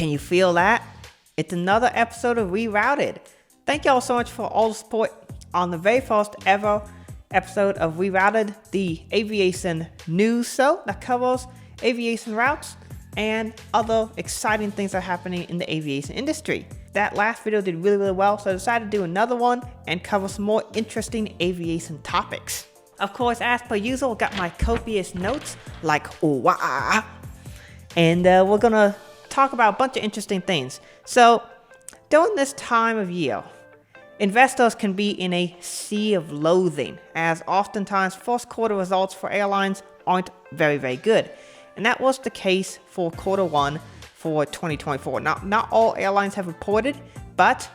Can you feel that? It's another episode of Rerouted. Thank y'all so much for all the support on the very first ever episode of Rerouted, the aviation news show that covers aviation routes and other exciting things that are happening in the aviation industry. That last video did really well, so I decided to do another one and cover some more interesting aviation topics. Of course, as per usual, got my copious notes like wah, and we're gonna talk about a bunch of interesting things. So during this time of year, investors can be in a sea of loathing, as oftentimes first quarter results for airlines aren't very good. And that was the case for quarter one for 2024. Now, not all airlines have reported, but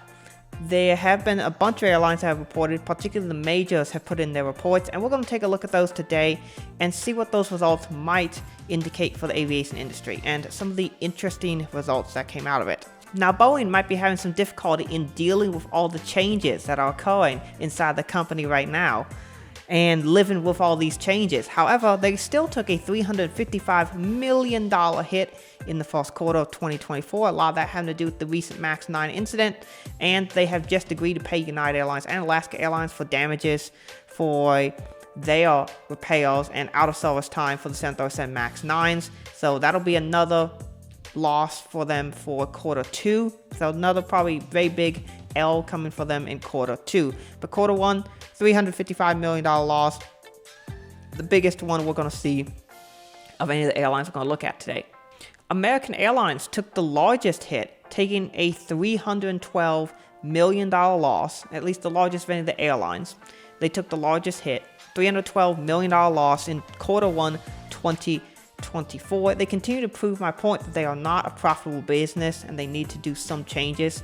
there have been a bunch of airlines that have reported, particularly the majors have put in their reports, and we're going to take a look at those today and see what those results might indicate for the aviation industry and some of the interesting results that came out of it. Now, Boeing might be having some difficulty in dealing with all the changes that are occurring inside the company right now and living with all these changes. However, they still took a $355 million hit in the first quarter of 2024. A lot of that having to do with the recent MAX 9 incident, and they have just agreed to pay United Airlines and Alaska Airlines for damages for their repairs and out of service time for the 737 MAX 9s. So that'll be another loss for them for quarter two. So another probably very big L coming for them in quarter two. But quarter one, $355 million loss. The biggest one we're going to see of any of the airlines we're going to look at today. American Airlines took the largest hit, taking a $312 million loss, at least the largest of any of the airlines. They took the largest hit, $312 million loss in quarter one 2024. They continue to prove my point that they are not a profitable business and they need to do some changes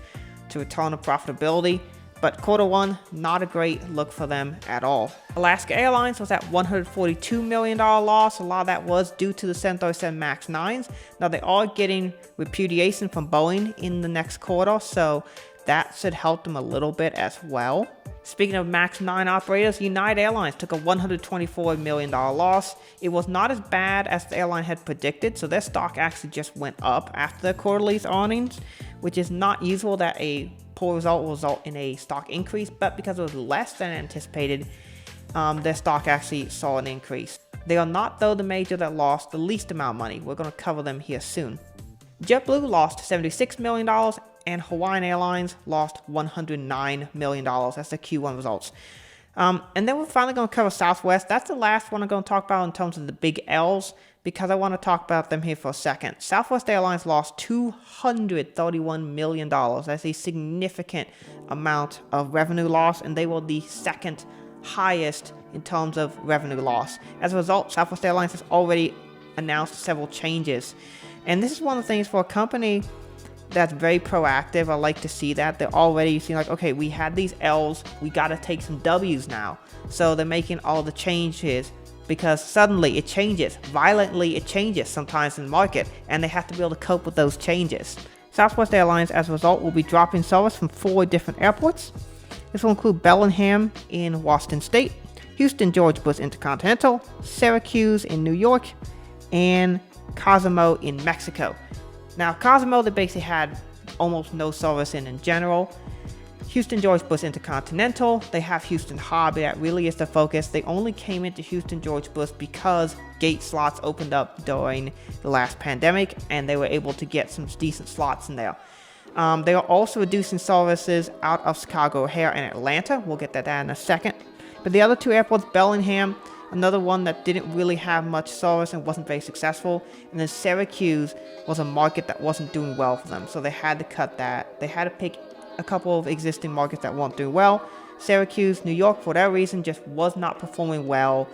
to return to profitability. But quarter one, not a great look for them at all. Alaska Airlines was at $142 million loss. A lot of that was due to the 737 MAX 9s. Now they are getting repudiation from Boeing in the next quarter, so that should help them a little bit as well. Speaking of MAX 9 operators, United Airlines took a $124 million loss. It was not as bad as the airline had predicted, so their stock actually just went up after their quarterly earnings, which is not usual that a poor result will result in a stock increase, but because it was less than anticipated, their stock actually saw an increase. They are not, though, the major that lost the least amount of money. We're going to cover them here soon. JetBlue lost $76 million, and Hawaiian Airlines lost $109 million. That's the Q1 results. And then we're finally going to cover Southwest. That's the last one I'm going to talk about in terms of the big L's, because I want to talk about them here for a second. Southwest Airlines lost $231 million. That's a significant amount of revenue loss, and they were the second highest in terms of revenue loss. As a result, Southwest Airlines has already announced several changes. And this is one of the things for a company that's very proactive. I like to see that. They're already seeing like, okay, we had these L's, we got to take some W's now. So they're making all the changes because suddenly it changes. Violently it changes sometimes in the market, and they have to be able to cope with those changes. Southwest Airlines, as a result, will be dropping service from 4 different airports. This will include Bellingham in Washington State, Houston George Bush Intercontinental, Syracuse in New York, and Cozumel in Mexico. Now, Cozumel, they basically had almost no service in general. Houston George Bush Intercontinental, they have Houston Harbor. That really is the focus. They only came into Houston George Bush because gate slots opened up during the last pandemic, and they were able to get some decent slots in there. They are also reducing services out of Chicago O'Hare and Atlanta. We'll get that in a second. But the other 2 airports, Bellingham, another one that didn't really have much service and wasn't very successful. And then Syracuse was a market that wasn't doing well for them, so they had to cut that. They had to pick a couple of existing markets that weren't doing well. Syracuse, New York, for whatever reason, just was not performing well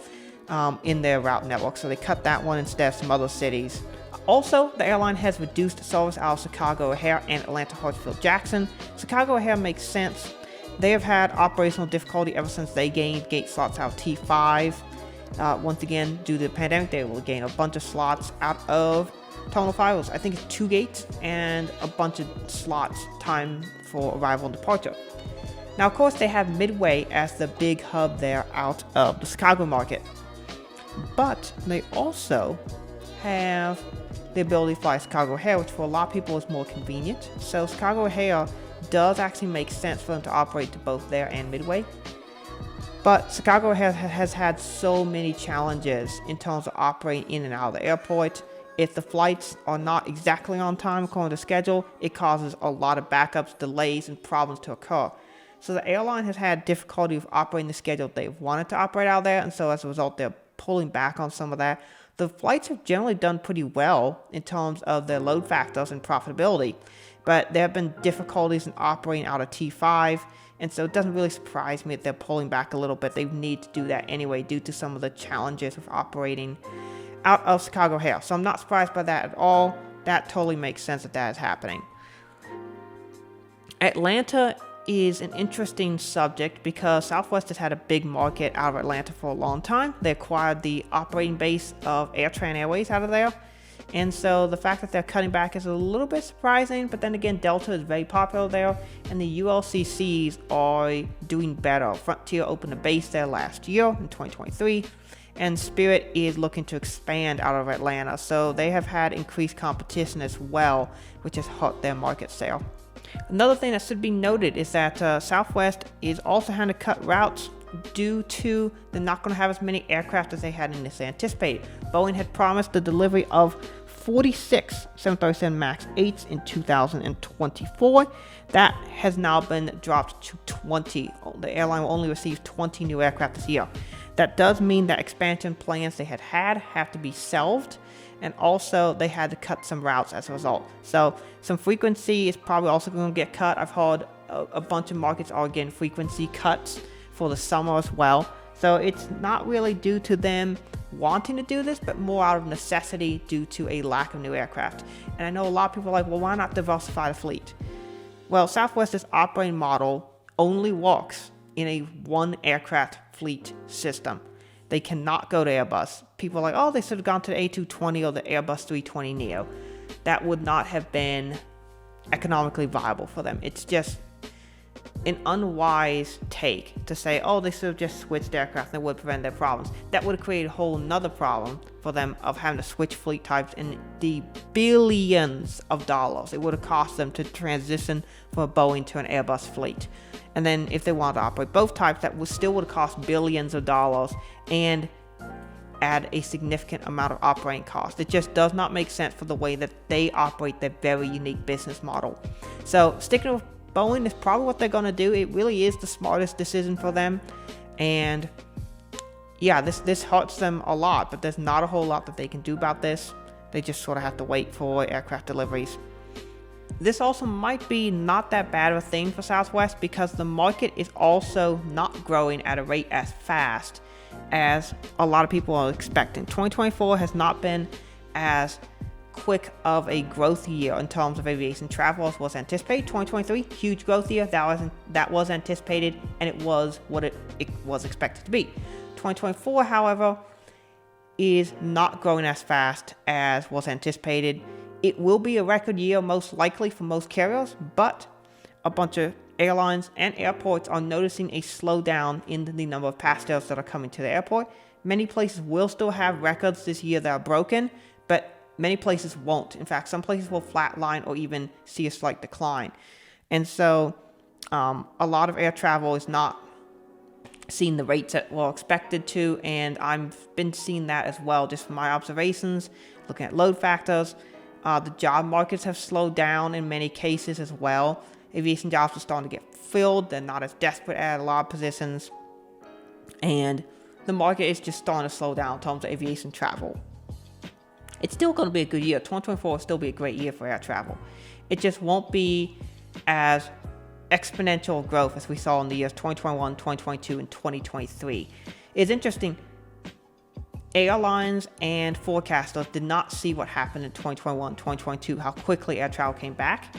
in their route network, so they cut that one instead of some other cities. Also, the airline has reduced service out of Chicago O'Hare and Atlanta Hartsfield Jackson. Chicago O'Hare makes sense. They have had operational difficulty ever since they gained gate slots out of T5. Once again, due to the pandemic, they will gain a bunch of slots out of Terminal 5. I think it's 2 gates and a bunch of slots time for arrival and departure. Now, of course, they have Midway as the big hub there out of the Chicago market. But they also have the ability to fly Chicago O'Hare, which for a lot of people is more convenient. So Chicago O'Hare does actually make sense for them to operate to both there and Midway. But Chicago has had so many challenges in terms of operating in and out of the airport. If the flights are not exactly on time according to schedule, it causes a lot of backups, delays, and problems to occur. So the airline has had difficulty with operating the schedule they've wanted to operate out there, and so as a result, they're pulling back on some of that. The flights have generally done pretty well in terms of their load factors and profitability, but there have been difficulties in operating out of T5, and so it doesn't really surprise me that they're pulling back a little bit. They need to do that anyway due to some of the challenges with operating out of Chicago O'Hare. So I'm not surprised by that at all. That totally makes sense that is happening. Atlanta is an interesting subject because Southwest has had a big market out of Atlanta for a long time. They acquired the operating base of AirTran Airways out of there. And so the fact that they're cutting back is a little bit surprising, but then again, Delta is very popular there, and the ULCCs are doing better. Frontier opened a base there last year in 2023, and Spirit is looking to expand out of Atlanta. So they have had increased competition as well, which has hurt their market share. Another thing that should be noted is that Southwest is also having to cut routes due to they're not going to have as many aircraft as they had initially anticipated. Boeing had promised the delivery of 46 737 MAX 8s in 2024. That has now been dropped to 20. The airline will only receive 20 new aircraft this year. That does mean that expansion plans they had have to be shelved, and also they had to cut some routes as a result. So some frequency is probably also going to get cut. I've heard a bunch of markets are getting frequency cuts for the summer as well. So it's not really due to them wanting to do this, but more out of necessity due to a lack of new aircraft. And I know a lot of people are like, well, why not diversify the fleet? Well, Southwest's operating model only works in a one aircraft fleet system. They cannot go to Airbus. People are like, oh, they should have gone to the A220 or the Airbus 320neo. That would not have been economically viable for them. It's just an unwise take to say, oh, they should have just switched aircraft and it would prevent their problems. That would have created a whole nother problem for them of having to switch fleet types in the billions of dollars. It would have cost them to transition from a Boeing to an Airbus fleet. And then if they wanted to operate both types, that still would have cost billions of dollars and add a significant amount of operating costs. It just does not make sense for the way that they operate their very unique business model. So sticking with Boeing is probably what they're going to do. It really is the smartest decision for them. And yeah, this hurts them a lot, but there's not a whole lot that they can do about this. They just sort of have to wait for aircraft deliveries. This also might be not that bad of a thing for Southwest because the market is also not growing at a rate as fast as a lot of people are expecting. 2024 has not been as quick of a growth year in terms of aviation travel as was anticipated. 2023, huge growth year, that was anticipated, and it was what it was expected to be. 2024, however, is not growing as fast as was anticipated. It will be a record year most likely for most carriers, but a bunch of airlines and airports are noticing a slowdown in the number of passengers that are coming to the airport. Many places will still have records this year that are broken, but many places won't. In fact, some places will flatline or even see a slight decline. And so a lot of air travel is not seeing the rates that were expected to, and I've been seeing that as well just from my observations, looking at load factors. The job markets have slowed down in many cases as well. Aviation jobs are starting to get filled. They're not as desperate at a lot of positions. And the market is just starting to slow down in terms of aviation travel. It's still going to be a good year. 2024 will still be a great year for air travel. It just won't be as exponential growth as we saw in the years 2021, 2022, and 2023. It's interesting. Airlines and forecasters did not see what happened in 2021, 2022, how quickly air travel came back.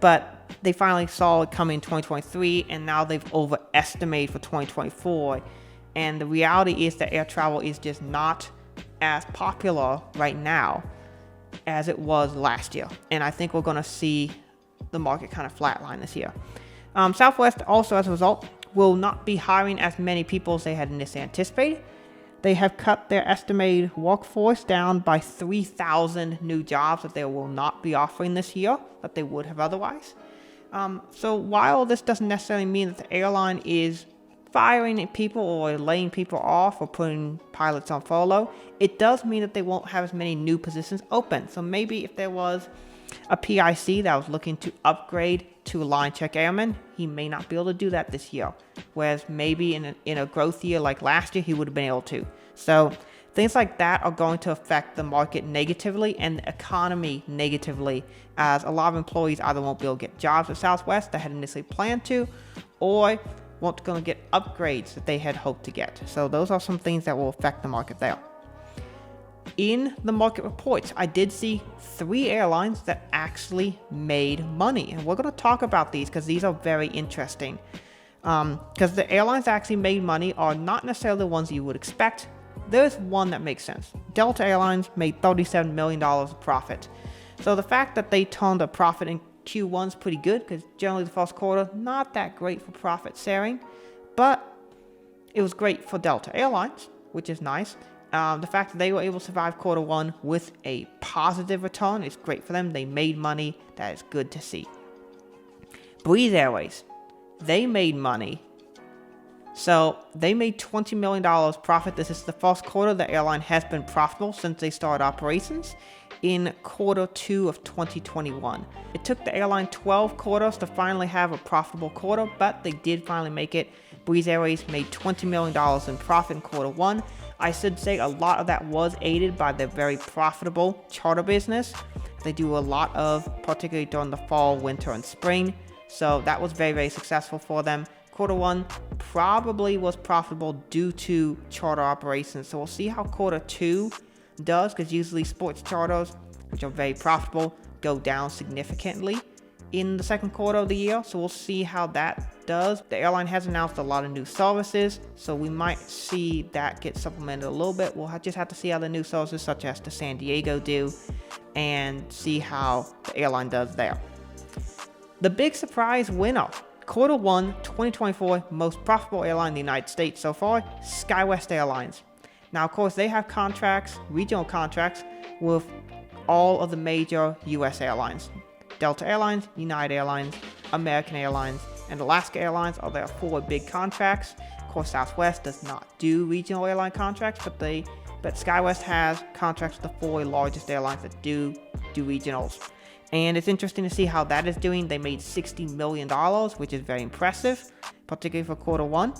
But they finally saw it coming in 2023, and now they've overestimated for 2024. And the reality is that air travel is just not as popular right now as it was last year. And I think we're going to see the market kind of flatline this year. Southwest also, as a result, will not be hiring as many people as they had initially anticipated. they have cut their estimated workforce down by 3,000 new jobs that they will not be offering this year that they would have otherwise. So while this doesn't necessarily mean that the airline is firing people or laying people off or putting pilots on furlough, it does mean that they won't have as many new positions open. So maybe if there was a PIC that was looking to upgrade to a line check airman, he may not be able to do that this year. Whereas maybe in a growth year like last year, he would have been able to. So things like that are going to affect the market negatively and the economy negatively, as a lot of employees either won't be able to get jobs at Southwest that had initially planned to, or won't going to get upgrades that they had hoped to get. So those are some things that will affect the market there. In the market reports, I did see 3 airlines that actually made money. And we're going to talk about these because these are very interesting. Because the airlines that actually made money are not necessarily the ones you would expect. There's one that makes sense. Delta Airlines made $37 million of profit. So the fact that they turned a profit in Q1 is pretty good, because generally the first quarter, not that great for profit sharing. But it was great for Delta Airlines, which is nice. The fact that they were able to survive quarter 1 with a positive return is great for them. They made money. That is good to see. Breeze Airways, they made money. So they made $20 million profit. This is the first quarter the airline has been profitable since they started operations in quarter 2 of 2021. It took the airline 12 quarters to finally have a profitable quarter, but they did finally make it. Breeze Airways made $20 million in profit in quarter 1. I should say a lot of that was aided by their very profitable charter business. They do a lot of, particularly during the fall, winter, and spring. So that was very, very successful for them. Quarter 1 probably was profitable due to charter operations. So we'll see how quarter 2 does, because usually sports charters, which are very profitable, go down significantly in the second quarter of the year. So we'll see how that does. The airline has announced a lot of new services, so we might see that get supplemented a little bit. We'll just have to see how the new services such as to San Diego do and see how the airline does there. The big surprise winner, quarter 1 2024 most profitable airline in the United States so far, SkyWest Airlines. Now, of course, they have contracts, regional contracts, with all of the major US airlines. Delta Airlines, United Airlines, American Airlines, and Alaska Airlines are their 4 big contracts. Of course, Southwest does not do regional airline contracts, but SkyWest has contracts with the 4 largest airlines that do regionals. And it's interesting to see how that is doing. They made $60 million, which is very impressive, particularly for quarter 1.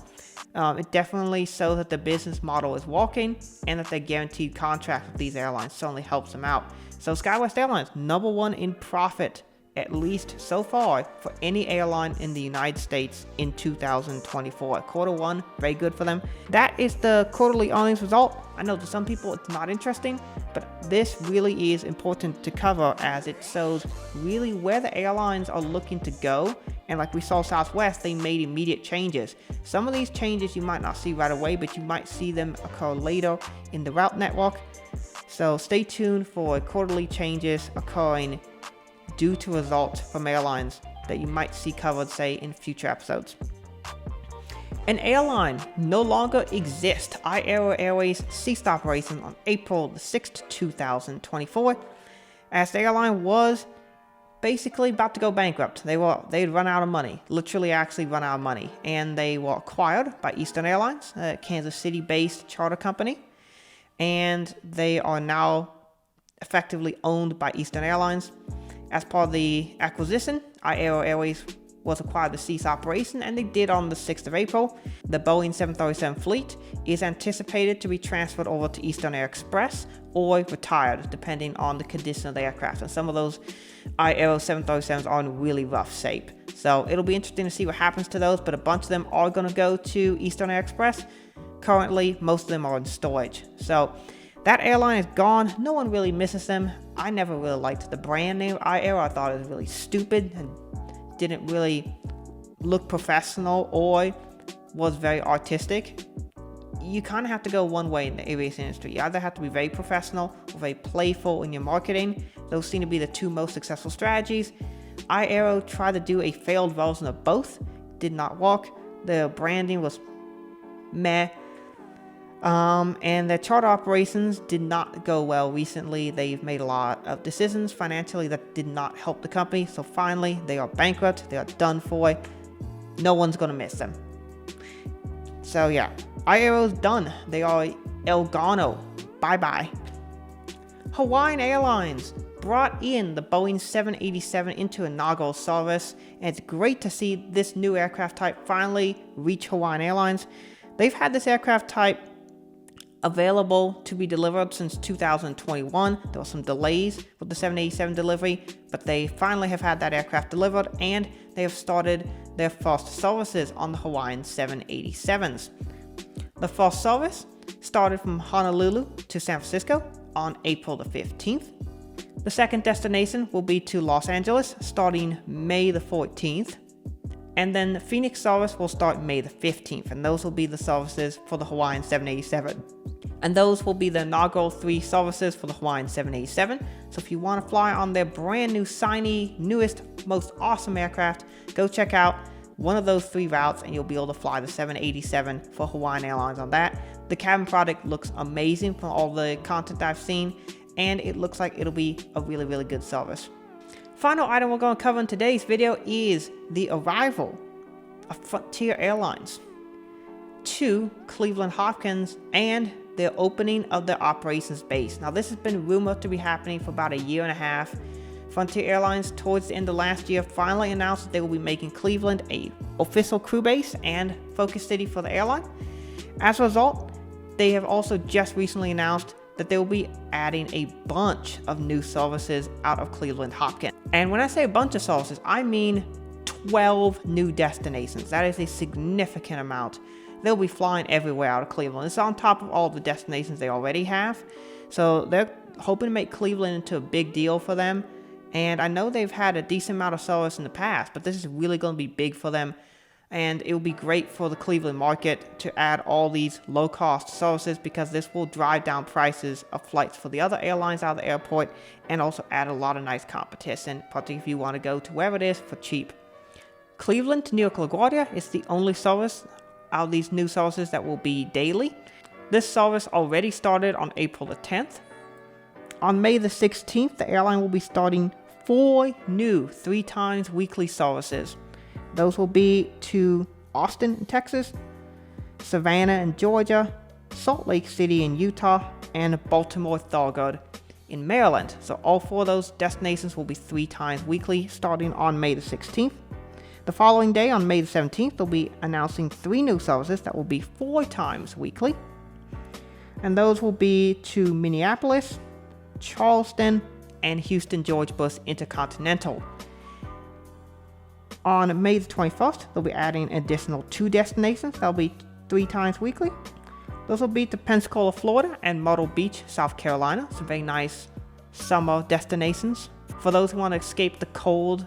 It definitely shows that the business model is working, and that the guaranteed contract with these airlines certainly helps them out. So SkyWest Airlines, number 1 in profit, at least so far, for any airline in the United States in 2024. Quarter 1, very good for them. That is the quarterly earnings result. I know to some people it's not interesting, but this really is important to cover, as it shows really where the airlines are looking to go. And like we saw Southwest, they made immediate changes. Some of these changes you might not see right away, but you might see them occur later in the route network. So stay tuned for quarterly changes occurring due to results from airlines that you might see covered, say, in future episodes. An airline no longer exists. IAero Airways ceased operation on April 6th, 2024, as the airline was basically about to go bankrupt. They'd run out of money, literally actually run out of money, and they were acquired by Eastern Airlines, a Kansas City-based charter company, and they are now effectively owned by Eastern Airlines. As part of the acquisition, IAero Airways was acquired to cease operation, and they did on the 6th of April. The Boeing 737 fleet is anticipated to be transferred over to Eastern Air Express or retired, depending on the condition of the aircraft. And some of those IAero 737s are in really rough shape. So it'll be interesting to see what happens to those, but a bunch of them are going to go to Eastern Air Express. Currently, most of them are in storage. So that airline is gone. No one really misses them. I never really liked the brand name IAero. I thought it was really stupid and didn't really look professional or was very artistic. You kind of have to go one way in the aviation industry. You either have to be very professional or very playful in your marketing. Those seem to be the 2 most successful strategies. IAero tried to do a failed version of both. Did not work. The branding was meh. And their charter operations did not go well recently. They've made a lot of decisions financially that did not help the company. So finally, they are bankrupt. They are done for. No one's going to miss them. So yeah, IAero's done. They are El Gano. Bye-bye. Hawaiian Airlines brought in the Boeing 787 into inaugural service, and it's great to see this new aircraft type finally reach Hawaiian Airlines. They've had this aircraft type available to be delivered since 2021. There were some delays with the 787 delivery, but they finally have had that aircraft delivered, and they have started their first services on the Hawaiian 787s. The first service started from Honolulu to San Francisco on April the 15th. The second destination will be to Los Angeles starting May the 14th. And then the Phoenix service will start May the 15th, and those will be the services for the Hawaiian 787. And those will be the inaugural 3 services for the Hawaiian 787. So if you want to fly on their brand new, shiny, newest, most awesome aircraft, go check out one of those 3 routes and you'll be able to fly the 787 for Hawaiian Airlines on that. The cabin product looks amazing from all the content I've seen, and it looks like it'll be a really, really good service. Final item we're going to cover in today's video is the arrival of Frontier Airlines to Cleveland Hopkins and the opening of their operations base. Now, this has been rumored to be happening for about a year and a half. Frontier Airlines, towards the end of last year, finally announced that they will be making Cleveland an official crew base and focus city for the airline. As a result, they have also just recently announced that they will be adding a bunch of new services out of Cleveland Hopkins. And when I say a bunch of services, I mean 12 new destinations. That is a significant amount. They'll be flying everywhere out of Cleveland. It's on top of all the destinations they already have. So they're hoping to make Cleveland into a big deal for them. And I know they've had a decent amount of service in the past, but this is really going to be big for them. And it will be great for the Cleveland market to add all these low-cost services, because this will drive down prices of flights for the other airlines out of the airport and also add a lot of nice competition, particularly if you want to go to wherever it is for cheap. Cleveland to New York LaGuardia is the only service out of these new services that will be daily. This service already started on April the 10th. On May the 16th, the airline will be starting 4 new 3 times weekly services. Those will be to Austin in Texas, Savannah in Georgia, Salt Lake City in Utah, and Baltimore Thurgood in Maryland. So all 4 of those destinations will be 3 times weekly starting on May the 16th. The following day, on May the 17th, they'll be announcing 3 new services that will be 4 times weekly. And those will be to Minneapolis, Charleston, and Houston George Bush Intercontinental. On May the 21st, they'll be adding an additional 2 destinations. That'll be 3 times weekly. Those will be to Pensacola, Florida, and Myrtle Beach, South Carolina. Some very nice summer destinations for those who want to escape the cold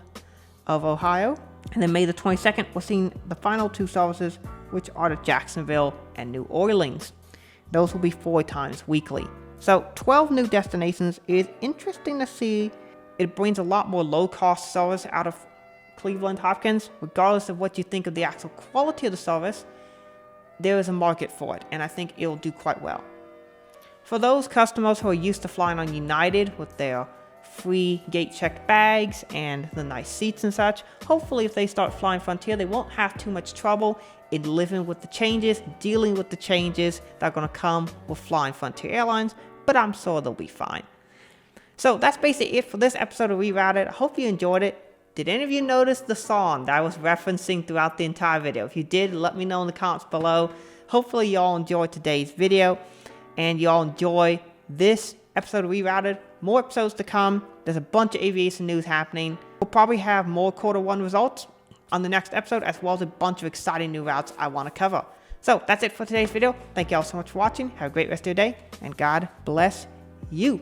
of Ohio. And then May the 22nd, we're seeing the final 2 services, which are to Jacksonville and New Orleans. Those will be 4 times weekly. So 12 new destinations. It is interesting to see. It brings a lot more low-cost service out of Cleveland Hopkins. Regardless of what you think of the actual quality of the service, there is a market for it, and I think it'll do quite well. For those customers who are used to flying on United with their free gate-checked bags and the nice seats and such, hopefully if they start flying Frontier, they won't have too much trouble in living with the changes, dealing with the changes that are going to come with flying Frontier Airlines, but I'm sure they'll be fine. So that's basically it for this episode of Rerouted. I hope you enjoyed it. Did any of you notice the song that I was referencing throughout the entire video? If you did, let me know in the comments below. Hopefully y'all enjoyed today's video and y'all enjoy this episode of Rerouted. More episodes to come. There's a bunch of aviation news happening. We'll probably have more Q1 results on the next episode, as well as a bunch of exciting new routes I want to cover. So that's it for today's video. Thank you all so much for watching. Have a great rest of your day, and God bless you.